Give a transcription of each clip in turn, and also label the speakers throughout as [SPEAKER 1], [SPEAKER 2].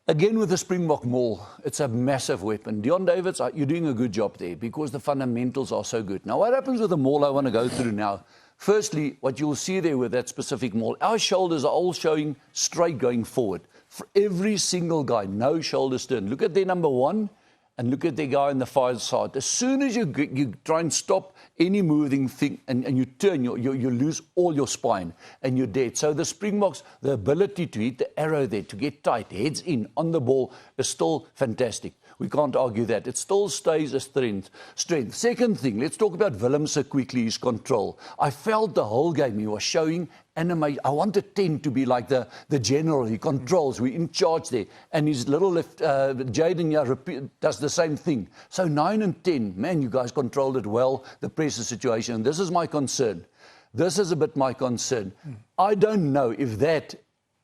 [SPEAKER 1] Again, with the Springbok maul, it's a massive weapon. Deon Davids, you're doing a good job there because the fundamentals are so good. Now, what happens with the maul I want to go through now? Firstly, what you'll see there with that specific maul, our shoulders are all showing straight going forward. For every single guy, no shoulders turn. Look at their number one and look at their guy on the far side. As soon as you try and stop any moving thing and you turn, you lose all your spine and you're dead. So the Springboks, the ability to hit the arrow there, to get tight, heads in on the ball is still fantastic. We can't argue that. It still stays a strength. Second thing, let's talk about Willemse quickly, his control. I felt the whole game he was showing animation. I wanted 10 to be like the general. He controls. We're in charge there. And his little left, Jaden here does the same thing. So 9 and 10, man, you guys controlled it well, the pressure situation. And this is my concern. This is a bit my concern. I don't know if that,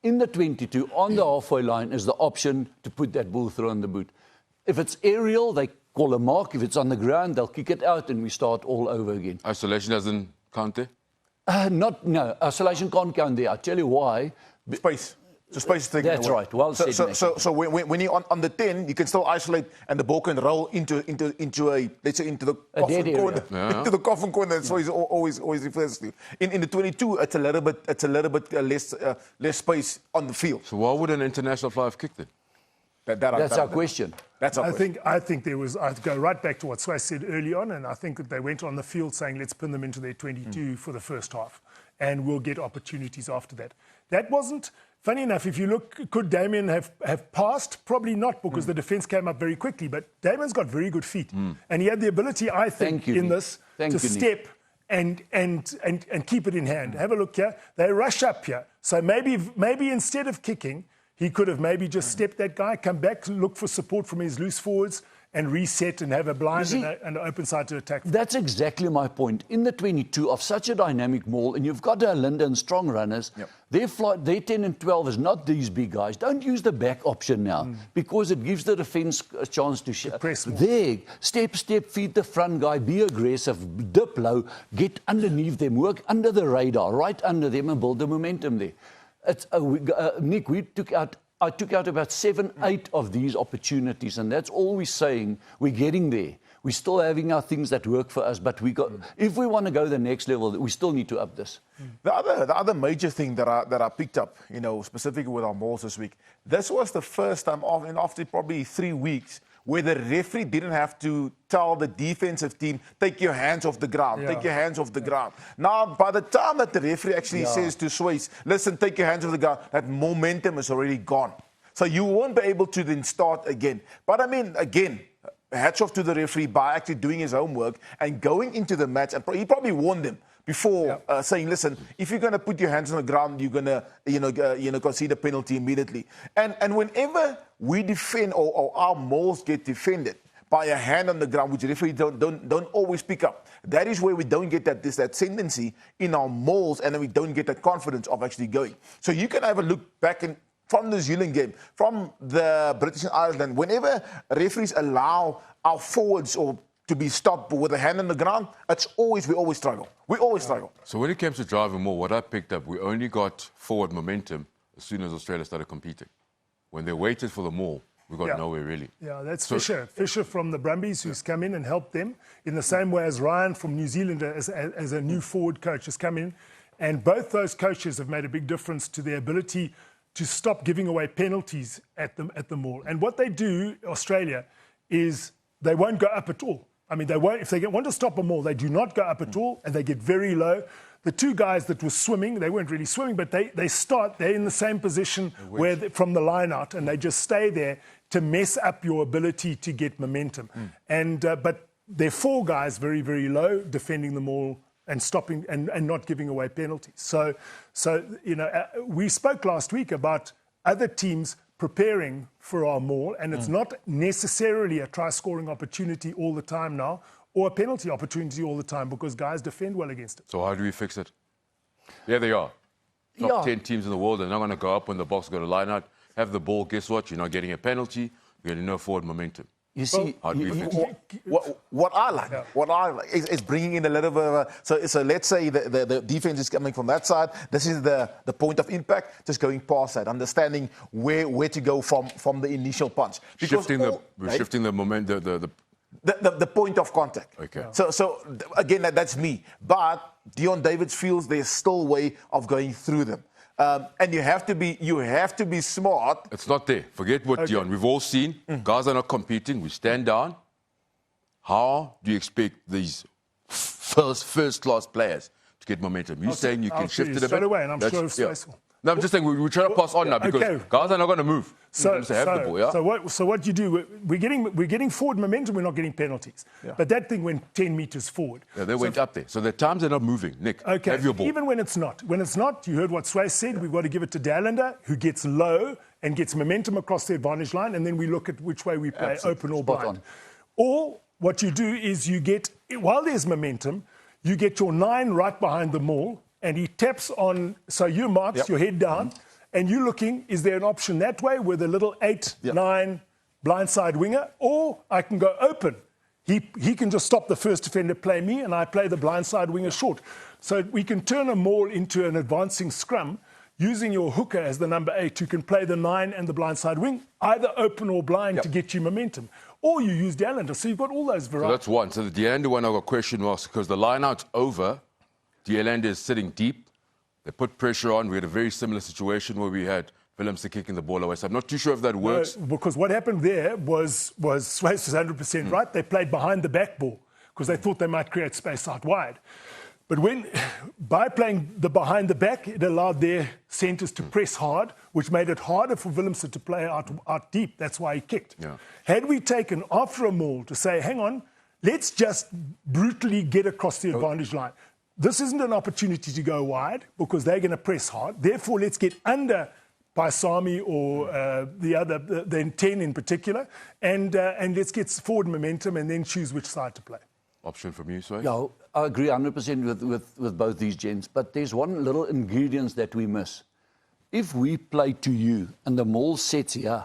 [SPEAKER 1] in the 22, on the halfway line, is the option to put that ball through on the boot. If it's aerial, they call a mark. If it's on the ground, they'll kick it out and we start all over again.
[SPEAKER 2] Isolation doesn't count there?
[SPEAKER 1] No, isolation can't count there. I'll tell you why.
[SPEAKER 3] Space. So space is taken
[SPEAKER 1] That's
[SPEAKER 3] away.
[SPEAKER 1] right. Well said.
[SPEAKER 3] So when you're on the 10, you can still isolate and the ball can roll into a, let's say, into the coffin corner. Yeah. Into the coffin corner. That's what he always refers to. In the 22, it's a little bit less space on the field.
[SPEAKER 2] So why would an international fly have kicked it?
[SPEAKER 1] That's our question.
[SPEAKER 4] I think there was, I'd go right back to what Swys said early on, and I think that they went on the field saying, let's pin them into their 22 for the first half, and we'll get opportunities after that. That wasn't, funny enough, if you look, could Damien have passed? Probably not, because the defence came up very quickly, but Damien's got very good feet, and he had the ability, I think, to step and keep it in hand. Have a look here. They rush up here. So maybe instead of kicking, he could have maybe just stepped that guy, come back, look for support from his loose forwards and reset and have a blind and an open side to attack.
[SPEAKER 1] That's exactly my point. In the 22 of such a dynamic maul, and you've got Linda and strong runners, their 10 and 12 is not these big guys. Don't use the back option now because it gives the defence a chance to
[SPEAKER 4] press more.
[SPEAKER 1] There, step, feed the front guy, be aggressive, dip low, get underneath them, work under the radar, right under them and build the momentum there. Nick, I took out about 7, 8 of these opportunities, and that's all we're saying. We're getting there. We're still having our things that work for us, but if we want to go the next level, we still need to up this.
[SPEAKER 3] The other major thing that I picked up, specifically with our mauls this week, this was the first time after probably 3 weeks where the referee didn't have to tell the defensive team, take your hands off the ground, take your hands off the ground. Now, by the time that the referee actually says to Swys, listen, take your hands off the ground, that momentum is already gone. So you won't be able to then start again. But I mean, again, hats off to the referee by actually doing his homework and going into the match. And he probably warned them before saying, listen, if you're going to put your hands on the ground, you're going to concede a penalty immediately. And whenever we defend or our mauls get defended by a hand on the ground, which the referee don't always pick up, that is where we don't get that tendency in our mauls, and then we don't get that confidence of actually going. So you can have a look back from the New Zealand game, from the British Ireland, whenever referees allow our forwards to be stopped with a hand on the ground, we always struggle. We always struggle.
[SPEAKER 2] So when it comes to driving maul, what I picked up, we only got forward momentum as soon as Australia started competing. When they waited for the maul, we got nowhere really.
[SPEAKER 4] Yeah, that's Fisher. Fisher from the Brumbies, who's come in and helped them in the same way as Ryan from New Zealand as a new forward coach has come in. And both those coaches have made a big difference to their ability to stop giving away penalties at the maul. And what they do, Australia, is they won't go up at all. I mean, they won't. If they want to stop a maul, they do not go up at all, and they get very low. The two guys that were swimming, they weren't really swimming, but they're in the same position from the line out, and they just stay there to mess up your ability to get momentum. And but they're 4 guys very, very low defending the maul and stopping and not giving away penalties. So we spoke last week about other teams preparing for our maul, and it's not necessarily a try-scoring opportunity all the time now, or a penalty opportunity all the time, because guys defend well against it.
[SPEAKER 2] So how do we fix it? There they are. Top 10 teams in the world, they're not going to go up when the box go to line out, have the ball, guess what? You're not getting a penalty, you're getting no forward momentum.
[SPEAKER 1] You see,
[SPEAKER 3] What I like, is bringing in a little bit of a... So let's say the defense is coming from that side. This is the point of impact, just going past that, understanding where to go from the initial punch. Because
[SPEAKER 2] shifting the momentum,
[SPEAKER 3] the point of contact.
[SPEAKER 2] Okay.
[SPEAKER 3] So again, that's me. But Deon Davids feels there's still a way of going through them. And you have to be smart.
[SPEAKER 2] It's not there. Forget what Deon. We've all seen. Guys are not competing. We stand down. How do you expect these first-class players to get momentum? You're saying you can shift it a bit?
[SPEAKER 4] Straight away, and I'm sure it's
[SPEAKER 2] No, I'm just saying we're trying to pass on now because guys are not going to move.
[SPEAKER 4] So what you do? We're getting forward momentum. We're not getting penalties.
[SPEAKER 3] Yeah.
[SPEAKER 4] But that thing went 10 meters forward.
[SPEAKER 2] Yeah, they went up there. So the times they're not moving. Nick, have your ball.
[SPEAKER 4] Even when it's not. When it's not, you heard what Swys said. We've got to give it to Dallender, who gets low and gets momentum across the advantage line, and then we look at which way we play, open or blind. Or what you do is you get, while there's momentum, you get your 9 right behind the maul, and he taps on, so you marks your head down, and you're looking, is there an option that way with a little 8, 9 blindside winger, or I can go open. He can just stop the first defender, play me, and I play the blindside winger short. So we can turn a maul into an advancing scrum using your hooker as the number 8, who can play the 9 and the blindside wing, either open or blind to get you momentum. Or you use Dallender, so you've got all those varieties.
[SPEAKER 2] So that's one. So the Dallender one, I've got a question marks because the line-out's over. Dallender is sitting deep. They put pressure on. We had a very similar situation where we had Willemse kicking the ball away. So I'm not too sure if that works.
[SPEAKER 4] No, because what happened there was Swys was 100% right. They played behind the back ball because they thought they might create space out wide. But by playing the behind the back, it allowed their centres to press hard, which made it harder for Willemse to play out deep. That's why he kicked.
[SPEAKER 2] Yeah.
[SPEAKER 4] Had we taken after a maul to say, hang on, let's just brutally get across the advantage line. This isn't an opportunity to go wide because they're going to press hard. Therefore, let's get under Paisami or then 10 in particular, and let's get forward momentum and then choose which side to play.
[SPEAKER 2] Option from you, Swys?
[SPEAKER 1] Yeah, I agree 100% with both these gents, but there's one little ingredient that we miss. If we play to you and the maul sets here,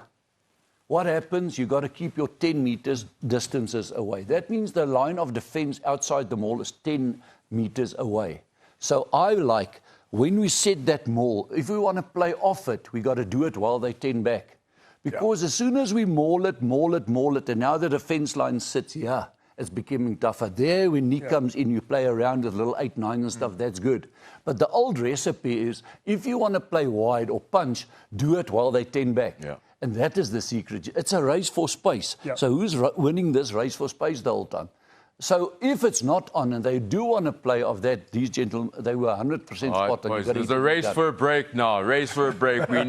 [SPEAKER 1] what happens? You've got to keep your 10 meters distances away. That means the line of defense outside the maul is 10 meters away. So I like, when we set that maul, if we want to play off it, we got to do it while they 10 back. Because as soon as we maul it, and now the defense line sits here, it's becoming tougher. There, when Nick comes in, you play around with little 8, 9 and stuff, that's good. But the old recipe is, if you want to play wide or punch, do it while they 10 back. Yeah. And that is the secret. It's a race for space. Yeah. So who's winning this race for space the whole time? So if it's not on and they do want to play of that, these gentlemen, they were 100% spot on.
[SPEAKER 2] There's a race for a break now. Race for a break.